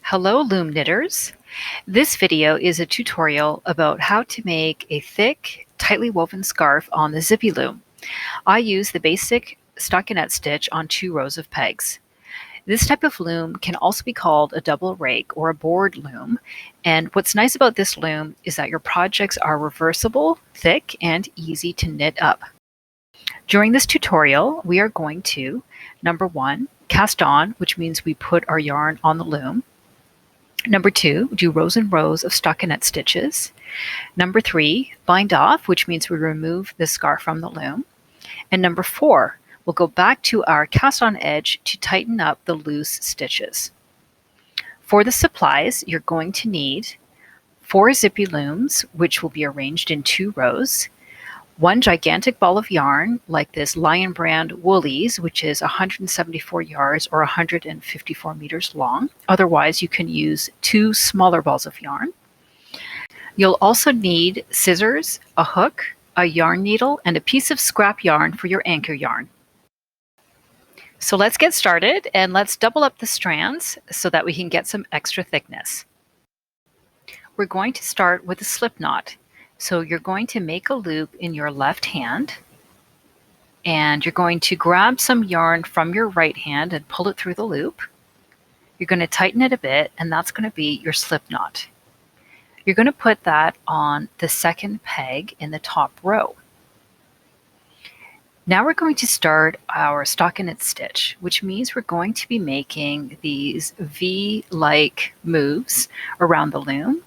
Hello loom knitters! This video is a tutorial about how to make a thick, tightly woven scarf on the Zippy Loom. I use the basic stockinette stitch on 2 rows of pegs. This type of loom can also be called a double rake or a board loom, and what's nice about this loom is that your projects are reversible, thick, and easy to knit up. During this tutorial, we are going to, number 1, cast on, which means we put our yarn on the loom. Number 2, do rows and rows of stockinette stitches. Number 3, bind off, which means we remove the scarf from the loom. And number 4, we'll go back to our cast on edge to tighten up the loose stitches. For the supplies, you're going to need 4 Zippy Looms, which will be arranged in 2 rows, 1 gigantic ball of yarn, like this Lion brand Woolies, which is 174 yards or 154 meters long. Otherwise, you can use 2 smaller balls of yarn. You'll also need scissors, a hook, a yarn needle, and a piece of scrap yarn for your anchor yarn. So let's get started, and let's double up the strands so that we can get some extra thickness. We're going to start with a slip knot. So you're going to make a loop in your left hand, and you're going to grab some yarn from your right hand and pull it through the loop. You're going to tighten it a bit, and that's going to be your slip knot. You're going to put that on the second peg in the top row. Now we're going to start our stockinette stitch, which means we're going to be making these V-like moves around the loom.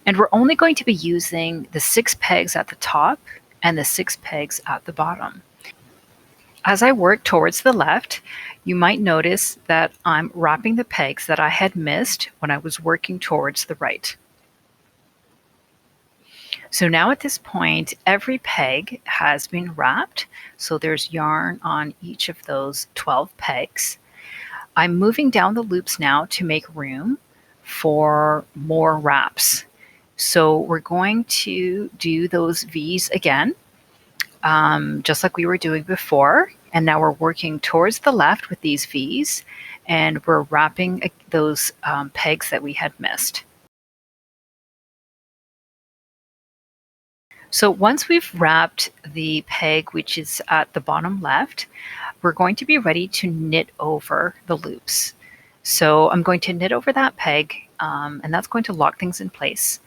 And we're only going to be using the 6 pegs at the top and the 6 pegs at the bottom. As I work towards the left, you might notice that I'm wrapping the pegs that I had missed when I was working towards the right. So now at this point, every peg has been wrapped. So there's yarn on each of those 12 pegs. I'm moving down the loops now to make room for more wraps. So we're going to do those V's again, just like we were doing before. And now we're working towards the left with these V's, and we're wrapping those pegs that we had missed. So once we've wrapped the peg, which is at the bottom left, we're going to be ready to knit over the loops. So I'm going to knit over that peg, and that's going to lock things in place.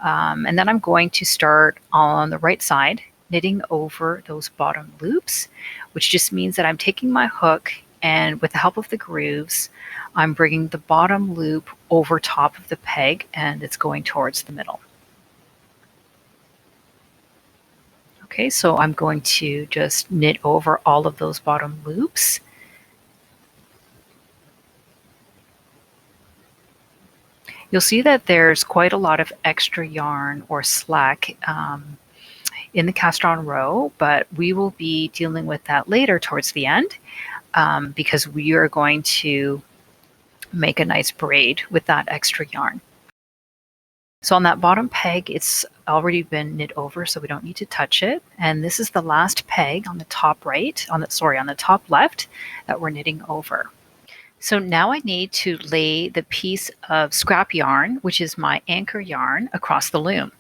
And then I'm going to start on the right side, knitting over those bottom loops, which just means that I'm taking my hook, and with the help of the grooves, I'm bringing the bottom loop over top of the peg, and it's going towards the middle. Okay, so I'm going to just knit over all of those bottom loops. You'll see that there's quite a lot of extra yarn or slack in the cast on row, but we will be dealing with that later towards the end because we are going to make a nice braid with that extra yarn. So on that bottom peg, it's already been knit over, so we don't need to touch it. And this is the last peg on the top right, on the top left that we're knitting over. So now I need to lay the piece of scrap yarn, which is my anchor yarn, across the loom.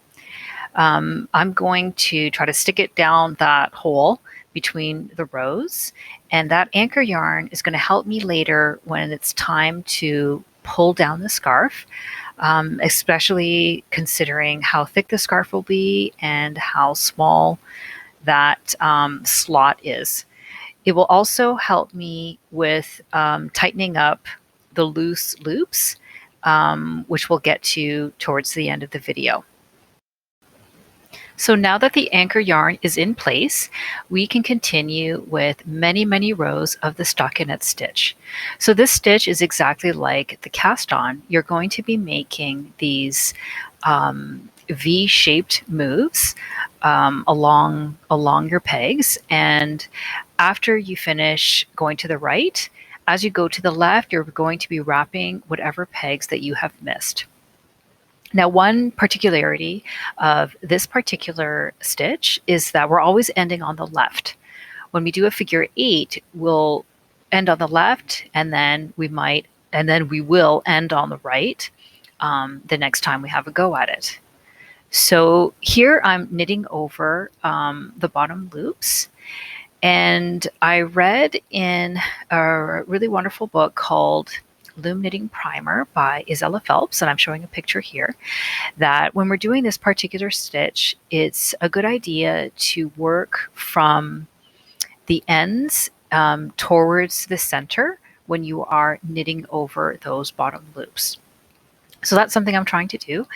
I'm going to try to stick it down that hole between the rows, and that anchor yarn is going to help me later when it's time to pull down the scarf, especially considering how thick the scarf will be and how small that slot is. It will also help me with tightening up the loose loops, which we'll get to towards the end of the video. So now that the anchor yarn is in place, we can continue with many, many rows of the stockinette stitch. So this stitch is exactly like the cast on. You're going to be making these V-shaped moves along your pegs, and after you finish going to the right, as you go to the left, you're going to be wrapping whatever pegs that you have missed. Now, one particularity of this particular stitch is that we're always ending on the left. When we do a figure 8, we'll end on the left, and then we might and then we will end on the right the next time we have a go at it. So here I'm knitting over the bottom loops, and I read in a really wonderful book called Loom Knitting Primer by Isella Phelps, and I'm showing a picture here, that when we're doing this particular stitch, it's a good idea to work from the ends towards the center when you are knitting over those bottom loops. So that's something I'm trying to do.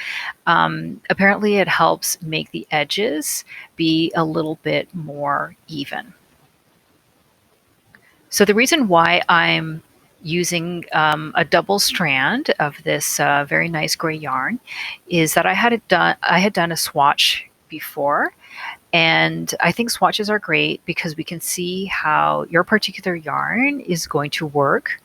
Apparently it helps make the edges be a little bit more even. So the reason why I'm using a double strand of this very nice gray yarn is that I had done a swatch before, and I think swatches are great because we can see how your particular yarn is going to work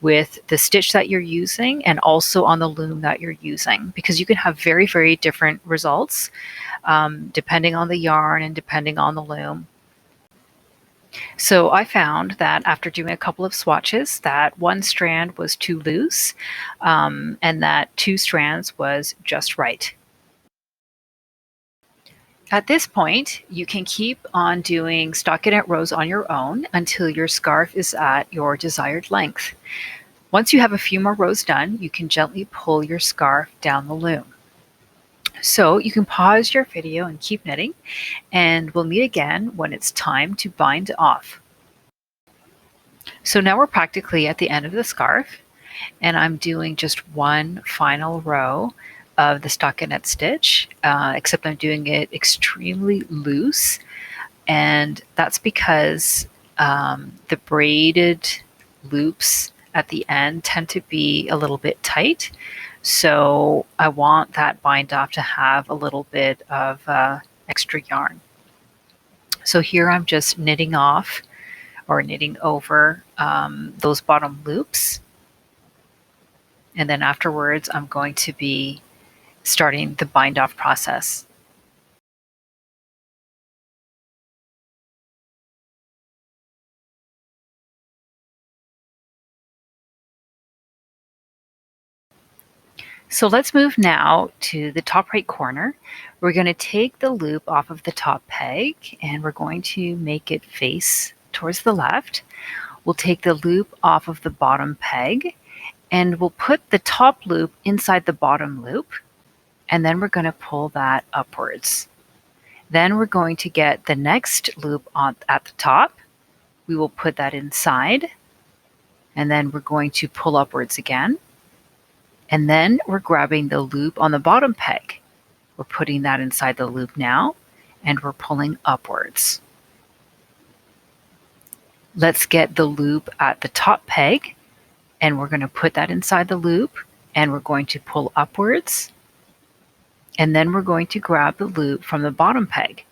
with the stitch that you're using and also on the loom that you're using, because you can have very, very different results depending on the yarn and depending on the loom. So I found that after doing a couple of swatches that one strand was too loose and that two strands was just right. At this point, you can keep on doing stockinette rows on your own until your scarf is at your desired length. Once you have a few more rows done, you can gently pull your scarf down the loom. So you can pause your video and keep knitting, and we'll meet again when it's time to bind off. So now we're practically at the end of the scarf, and I'm doing just one final row of the stockinette stitch, except I'm doing it extremely loose, and that's because the braided loops at the end tend to be a little bit tight, so I want that bind off to have a little bit of extra yarn. So here I'm just knitting off or knitting over those bottom loops, and then afterwards I'm going to be starting the bind off process. So let's move now to the top right corner. We're going to take the loop off of the top peg and we're going to make it face towards the left. We'll take the loop off of the bottom peg and we'll put the top loop inside the bottom loop, and then we're going to pull that upwards. Then we're going to get the next loop at the top. We will put that inside, and then we're going to pull upwards again. And then we're grabbing the loop on the bottom peg. We're putting that inside the loop now, and we're pulling upwards. Let's get the loop at the top peg, and we're going to put that inside the loop, and we're going to pull upwards. And then we're going to grab the loop from the bottom peg,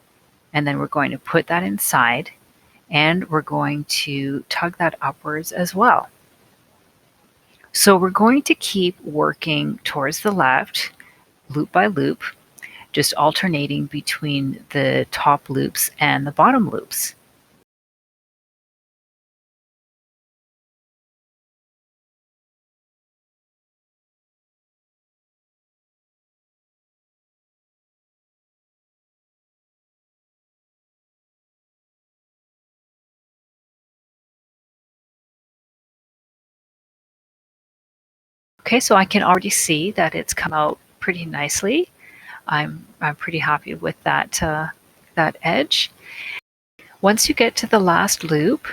and then we're going to put that inside, and we're going to tug that upwards as well. So we're going to keep working towards the left, loop by loop, just alternating between the top loops and the bottom loops. Okay, so I can already see that it's come out pretty nicely. I'm pretty happy with that, that edge. Once you get to the last loop,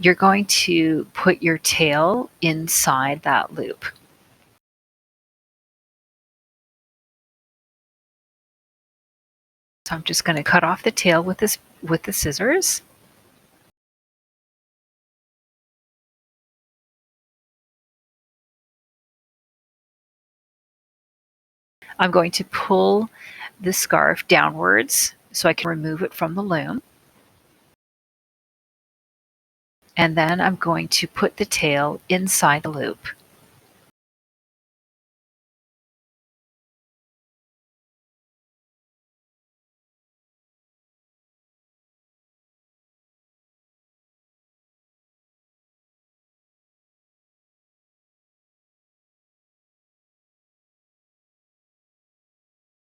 you're going to put your tail inside that loop. So I'm just going to cut off the tail with the scissors. I'm going to pull the scarf downwards so I can remove it from the loom. And then I'm going to put the tail inside the loop.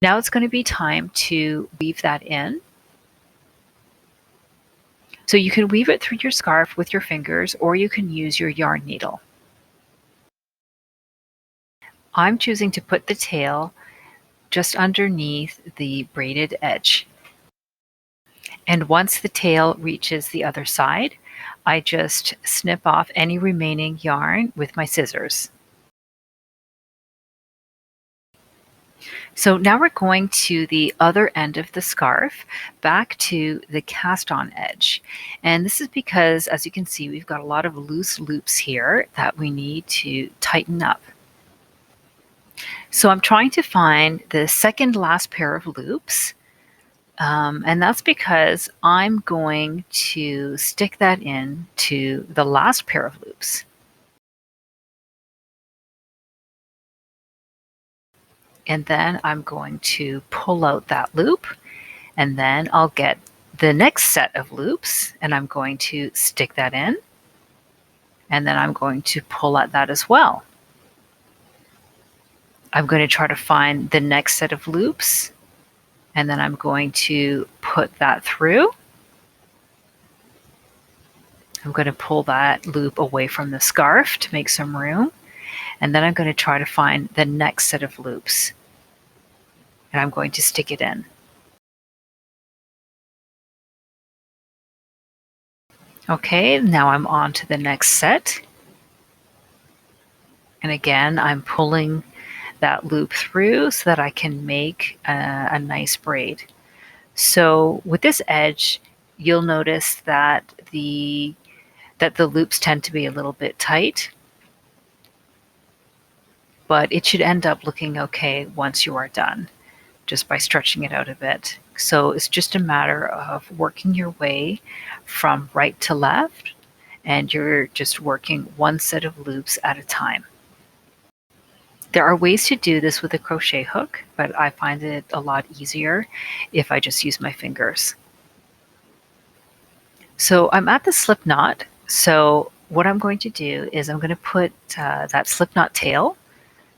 Now it's going to be time to weave that in. So you can weave it through your scarf with your fingers, or you can use your yarn needle. I'm choosing to put the tail just underneath the braided edge. And once the tail reaches the other side, I just snip off any remaining yarn with my scissors. So now we're going to the other end of the scarf, back to the cast on edge. And this is because, as you can see, we've got a lot of loose loops here that we need to tighten up. So I'm trying to find the second last pair of loops. And that's because I'm going to stick that in to the last pair of loops. And then I'm going to pull out that loop, and then I'll get the next set of loops and I'm going to stick that in, and then I'm going to pull at that as well. I'm going to try to find the next set of loops, and then I'm going to put that through. I'm going to pull that loop away from the scarf to make some room, and then I'm going to try to find the next set of loops, and I'm going to stick it in. Okay, now I'm on to the next set. And again, I'm pulling that loop through so that I can make a nice braid. So with this edge, you'll notice that the loops tend to be a little bit tight, but it should end up looking okay once you are done, just by stretching it out a bit. So it's just a matter of working your way from right to left, and you're just working one set of loops at a time. There are ways to do this with a crochet hook, but I find it a lot easier if I just use my fingers. So I'm at the slip knot. So what I'm going to do is I'm going to put that slip knot tail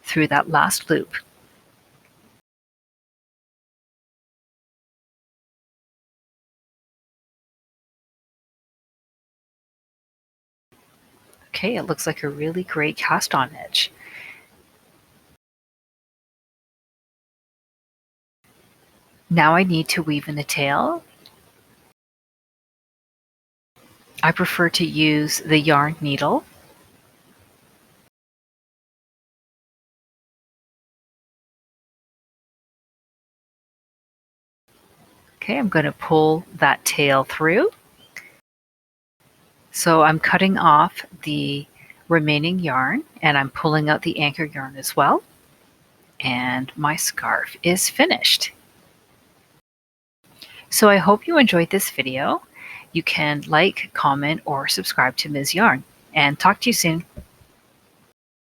through that last loop. Okay, it looks like a really great cast on edge. Now I need to weave in the tail. I prefer to use the yarn needle. Okay, I'm going to pull that tail through. So I'm cutting off the remaining yarn, and I'm pulling out the anchor yarn as well. And my scarf is finished. So I hope you enjoyed this video. You can like, comment, or subscribe to Ms. Yarn, and talk to you soon.